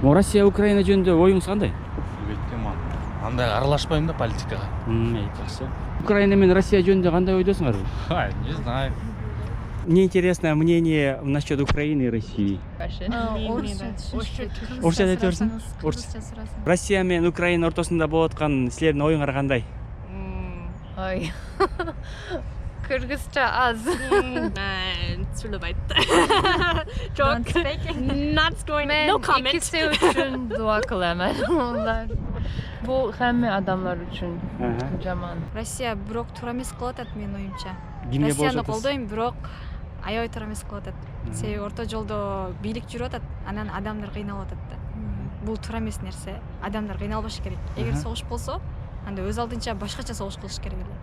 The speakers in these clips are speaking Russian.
Россия Украина жөнүндө оюңуз кандай? Беттем андай аралашпайм да политикага. Жакшы. Украина менен Россия жөнүндө кандай ойдосуңар? Не знаю. Мне интересно мнение насчет Украины и России. Орусча айтып Россия менен Украина ортосунда болуп аткан силердин оюңар кандай? Ой. Кыргызча аз. Сүйлөп айтты. Жок. Not going. No comment. Ikisi üçün dua kılaman. Onlar bu hem adamlar üçün жаман. Россия бирок туура эмес кылып атат менин оюмча. Кимге Россияны колдойм, бирок аябай туура эмес кылып атат. Себеби орто жолдо бийлик жүрүп атат, анан адамдар кыйналып атат да. Бул туура эмес нерсе. Адамдар кыйналбаш керек. Эгер согуш болсо, анда өз алдынча башкача согуш кылыш керек эле.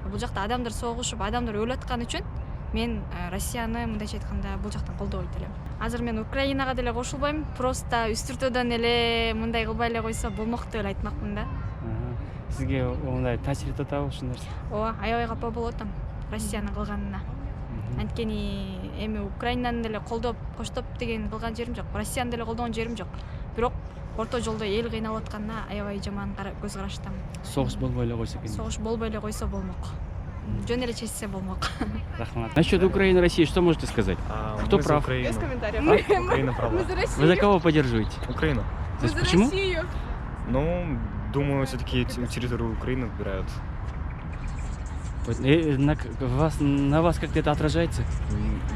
Бул жакта адамдар согушуп, адамдар өлүп аткан үчүн мен Россияны мындайча айтканда бул жактан колдобойт элем. Азыр мен Украинага деле кошулбайм, просто үстүртөдөн эле мындай кылбай эле койсо болмок деп айтмакмын да. Сизге мындай таасир этип атабы ушул нерсе? Ооба, аябай капа болуп атам Россиянын кылганына. Анткени эми Украинаны деле колдоп, коштоп деген кылган жерим жок. Россияны деле колдогон жерим жок. Бирок орто жолдо эл кыйналып атканына аябай жаман көз караштамын. Соғыс болбой эле койсо экен. Соғыш болбой эле койсо болмок. Жөн эле чечсе болмок. Рахмат. Насчет Украины и России что можете сказать? Кто прав? Без комментариев. Украина права. Вы за кого поддерживаете? Украину. Почему? Ну, думаю, все-таки территорию Украины выбирают. На вас как-то это отражается?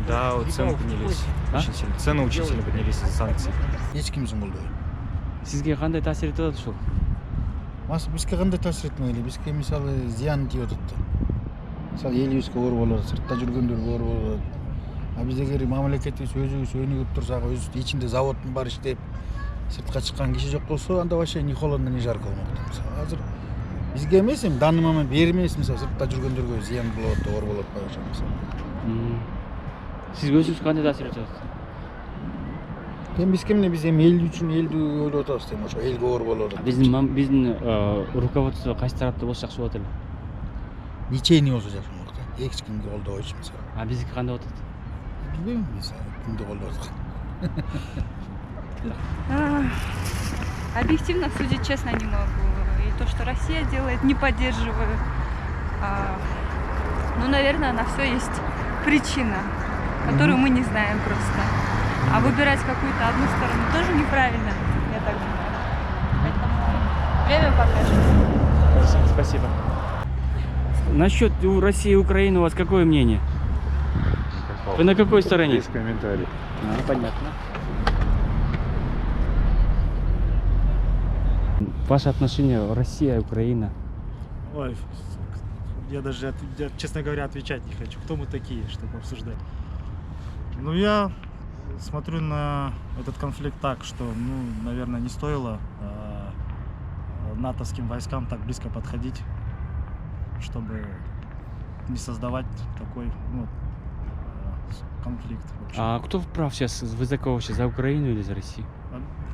Да, вот цены поднялись. Очень сильно. Цены очень сильно поднялись из-за санкций. Эч кимсин болду. Сизге кандай таасир этип атат ушул? Бизге кандай таасир этмейли? Бизге мисалы зыян тийип атат да. Мисалы элибизге оор болот, сыртта жүргөндөргө оор болот. А биз эгер мамлекетибиз өзүбүз өнүгүп турсак, өзүбүздүн ичинде заводдун бар иштеп, сыртка чыккан киши жок болсо, анда вообще ни холодно, ни жарко болмок. Мисалы азыр бизге эмес, эми данный бери эмес, мисалы сыртта жүргөндөргө зыян болот, оор болот баягы мисалы. Сиз өзүңүз кандай таасир этип атасыз? Эми биз эми эл үчүн элди ойлоп атабыз дейм, ошо элге оор болуп атат. Биздин руководство кайсы тарапта болсо жакшы болот эле? Ничейный болсо жакшы болот да. Эч кимди колдобойчу мисалы. А биздики кандай болот? Билбейм, мисалы кимди колдоп аткан. Объективно судить честно не могу. И то, что Россия делает, не поддерживаю. Ну, наверное, на все есть причина, которую мы не знаем просто. А выбирать какую-то одну сторону тоже неправильно, я так думаю. Поэтому время покажет. Спасибо. Насчет России и Украины у вас какое мнение? Вы на какой стороне? Без комментариев. Понятно. Ваше отношение Россия и Украина? Ой, я даже, честно говоря, отвечать не хочу. Кто мы такие, чтобы обсуждать? Ну, я смотрю на этот конфликт так, что, ну, наверное, не стоило натовским войскам так близко подходить, чтобы не создавать такой конфликт. Вообще. А кто прав сейчас? Вы за кого сейчас? За Украину или за Россию?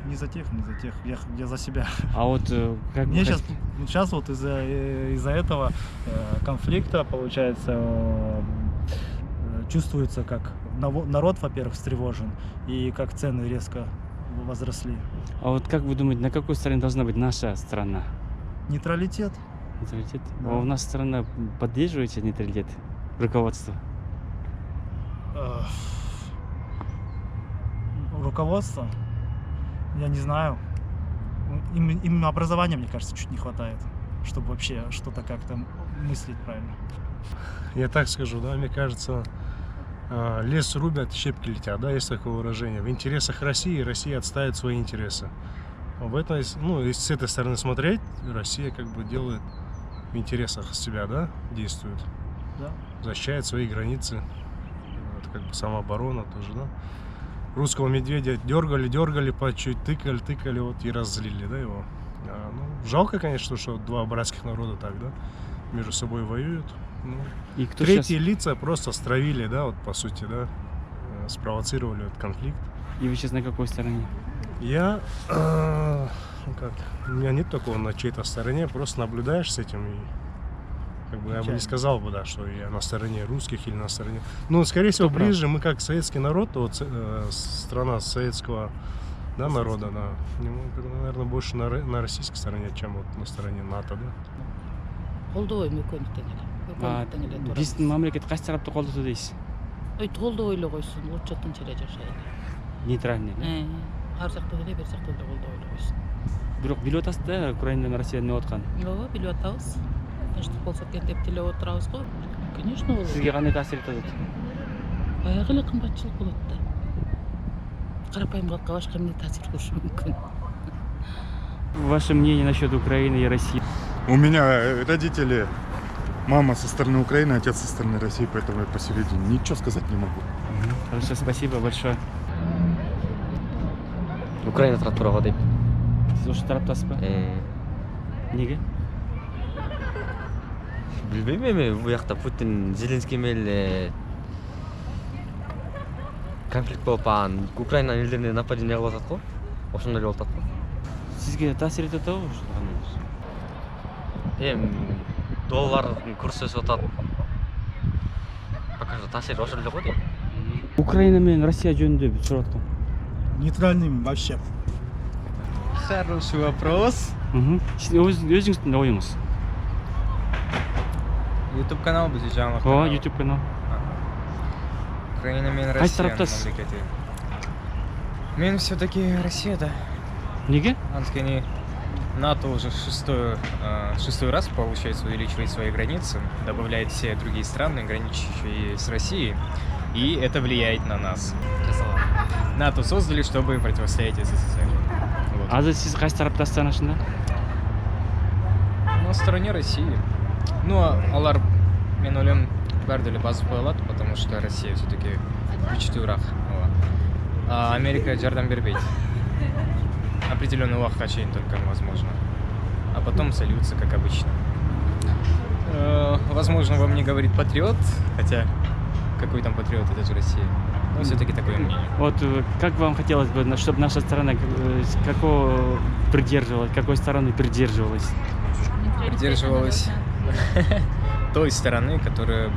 Не за тех, не за тех. Я за себя. А вот как мне сейчас вот из-за этого конфликта, получается, чувствуется, как народ, во-первых, встревожен, и как цены резко возросли. А вот как вы думаете, на какой стороне должна быть наша страна? Нейтралитет. Нейтралитет? Да. А у нас страна поддерживает нейтралитет? Руководство? Руководство? Я не знаю. Именно образования, мне кажется, чуть не хватает, чтобы вообще что-то как-то мыслить правильно. Я так скажу, да, мне кажется, лес рубят, щепки летят, да, есть такое выражение. В интересах России Россия отстаивает свои интересы. В этом, ну, если с этой стороны смотреть, Россия как бы делает в интересах себя, да, действует. Да. Защищает свои границы. Это как бы самооборона тоже, да. Русского медведя дергали, по чуть тыкали, вот и разлили, да, его. Ну, жалко, конечно, что два братских народа так, да, между собой воюют. Ну, и кто третьи сейчас... лица просто стравили, да, вот по сути, да, спровоцировали этот конфликт. И вы сейчас на какой стороне? Я, у меня нет такого на чьей-то стороне, просто наблюдаешь с этим и как бы я бы не сказал бы, да, что я на стороне русских или на стороне. Ну, скорее всего, ближе мы как советский народ, вот страна советского да, народа, да. Наверное, больше на российской стороне, чем вот на стороне НАТО, да. Колдобойм экөөндүктөн эле. Экөөндүктөн эле турат. Биздин мамлекет кайсы тарапты колдоду дейсиз? Колдобой эле койсун, лучше тынч эле жашайлы. Нейтральный, да? Ар жакта эле, бер жакта эле колдобой эле койсун. Бирок билип атасыз да, Украина менен Россия эмне болуп атканын? Ооба, билип атабыз. Тынчтык болсо экен деп тилеп отурабыз го. Конечно, болот. Сизге кандай таасир этип атат? Баягы эле кымбатчылык болот да. Карапайым калкка башка эмне таасир кылышы мүмкүн. Ваше мнение насчет Украины и России? У меня родители, мама со стороны Украины, отец со стороны России, поэтому я посередине ничего сказать не могу. Хорошо, спасибо большое. Украина тарап турабы дейм. Сиз ошол тараптасызбы? Неге? Билбейм эми, бу жакта Путин Зеленский менен конфликт болуп анан Украина элдерине нападение кылып атат го. Ошондой эле болуп атат го. Сизге таасир этип атабы ошол кандайдыр? Доллардын курсу өсүп атат. Пока что таасир ошол эле го дейм. Украина менен Россия жөнүндө сурап аткам. Нейтральным вообще. Хороший вопрос. Өзүңүздүн оюңуз. YouTube канал Бузижанов. О, YouTube канал. Украина мен Кайсы Россия тараптасыз? мамлекети. Мен все-таки Россия, да. Неге? Анткени НАТО уже шестой раз, получается, увеличивает свои границы, добавляет все другие страны, граничащие с Россией, и это влияет на нас. НАТО создали, чтобы противостоять СССР. Вот. Азыр сиз кайсы тараптасыз анашында? На стороне России. Ну, алар, мен ойлойм, баары деле басып кое алат, потому что Россия все-таки күчтүүрөөк. А Америка жардам бербейт. Определенный убакытка чейин только возможно. А потом сольются, как обычно. Возможно, вам не говорит патриот, хотя какой там патриот, это же Россия. Но все-таки такое мнение. Вот как вам хотелось бы, чтобы наша страна какой стороны придерживалась? Придерживалась той стороны, которая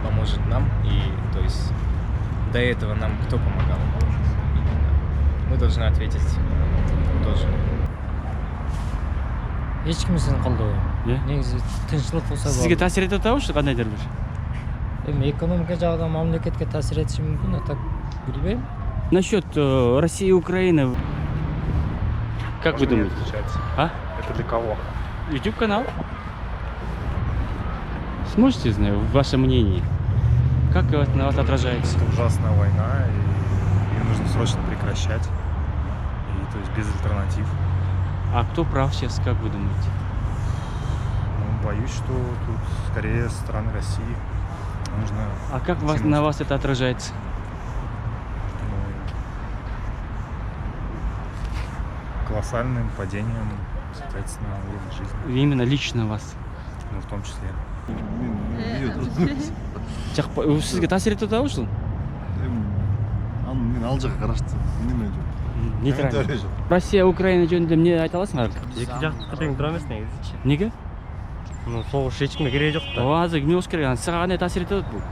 поможет нам, и то есть до этого нам кто помогал. Мы должны ответить тоже. Эч ким сени колдобойм. Негизи тынччылык болсо болот. Сизге таасир этип атабы ушу кандайдыр бир? Эми экономика жагынан мамлекетке таасир этиши мүмкүн, а так билбейм. Насчет России и Украины. Как вы думаете? А? Это для кого? YouTube канал. Сможете знать ваше мнение? Как это на вас отражается? Это ужасная война, и ее нужно срочно прекращать. И то есть без альтернатив. А кто прав сейчас, как вы думаете? Ну, боюсь, что тут скорее со стороны России. Нужно А как на вас это отражается? Колоссальным падением, соответственно, уровня жизни. Именно лично вас? Ну, в том числе. Сизге таасир этип атабы ушул? Мен ал жака караштым. Неме жок. Нейтрально. Россия Украина жөнүндө эмне айта аласыңар? Эки жакка тең тура эмес негизи. Неге? Ну, согуш эч кимге кереги жок да. Азыр эмне болуш керек? Сага кандай таасир этип атат бул?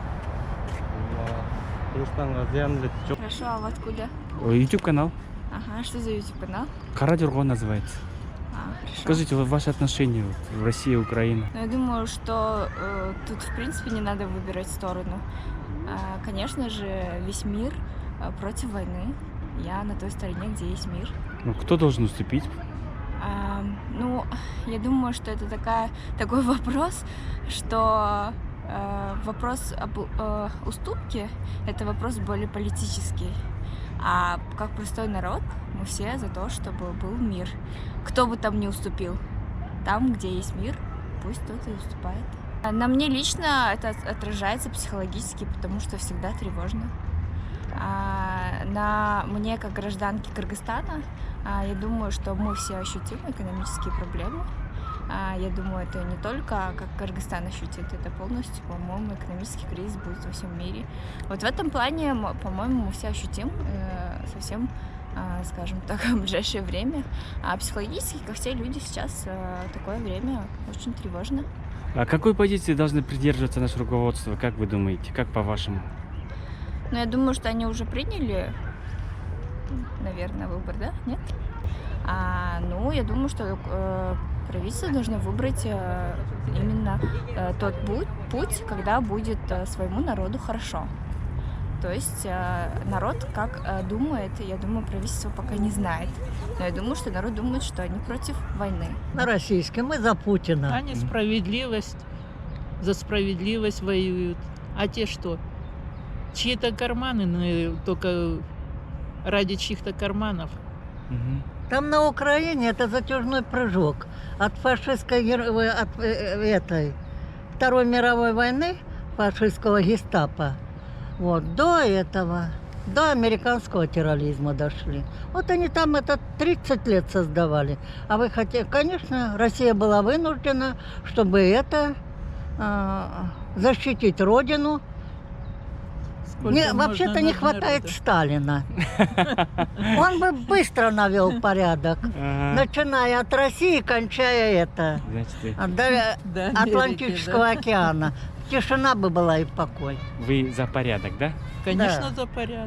Кыргызстанга зыян эле жок. Хорошо, а вы откуда? YouTube канал. Ага, что за YouTube канал? Кара Дюргон называется. Хорошо. Скажите, ваши отношения в России и Украине? Ну, я думаю, что тут, в принципе, не надо выбирать сторону. Конечно же, весь мир против войны. Я на той стороне, где есть мир. Ну, кто должен уступить? Ну, я думаю, что это такой вопрос, что вопрос об уступке – это вопрос более политический. А как простой народ, мы все за то, чтобы был мир. Кто бы там ни уступил, там, где есть мир, пусть тот и уступает. На мне лично это отражается психологически, потому что всегда тревожно. На мне, как гражданке Кыргызстана, я думаю, что мы все ощутим экономические проблемы. Я думаю, это не только как Кыргызстан ощутит, это полностью, по-моему, экономический кризис будет во всем мире. Вот в этом плане, по-моему, мы все ощутим совсем, скажем так, в ближайшее время. А психологически, как все люди сейчас, такое время очень тревожно. А какой позиции должны придерживаться наше руководство, как вы думаете, как по-вашему? Ну, я думаю, что они уже приняли наверное, выбор, да? Нет? Ну, я думаю, что правительство должно выбрать именно тот путь, когда будет своему народу хорошо. То есть народ как думает, я думаю, правительство пока не знает. Но я думаю, что народ думает, что они против войны. На российском мы за Путина. Они справедливость, за справедливость воюют. А те что? Чьи-то карманы, ну, только ради чьих-то карманов. Там на Украине это затяжной прыжок от фашистской, от этой Второй мировой войны, фашистского гестапо, вот, до этого, до американского терроризма дошли. Вот они там это 30 лет создавали. А вы хотели, конечно, Россия была вынуждена, чтобы это защитить Родину. Вообще-то не хватает Сталина. Он бы быстро навел порядок, начиная от России, кончая это, до Атлантического океана. Тишина бы была и покой. Вы за порядок, да? Конечно, за порядок.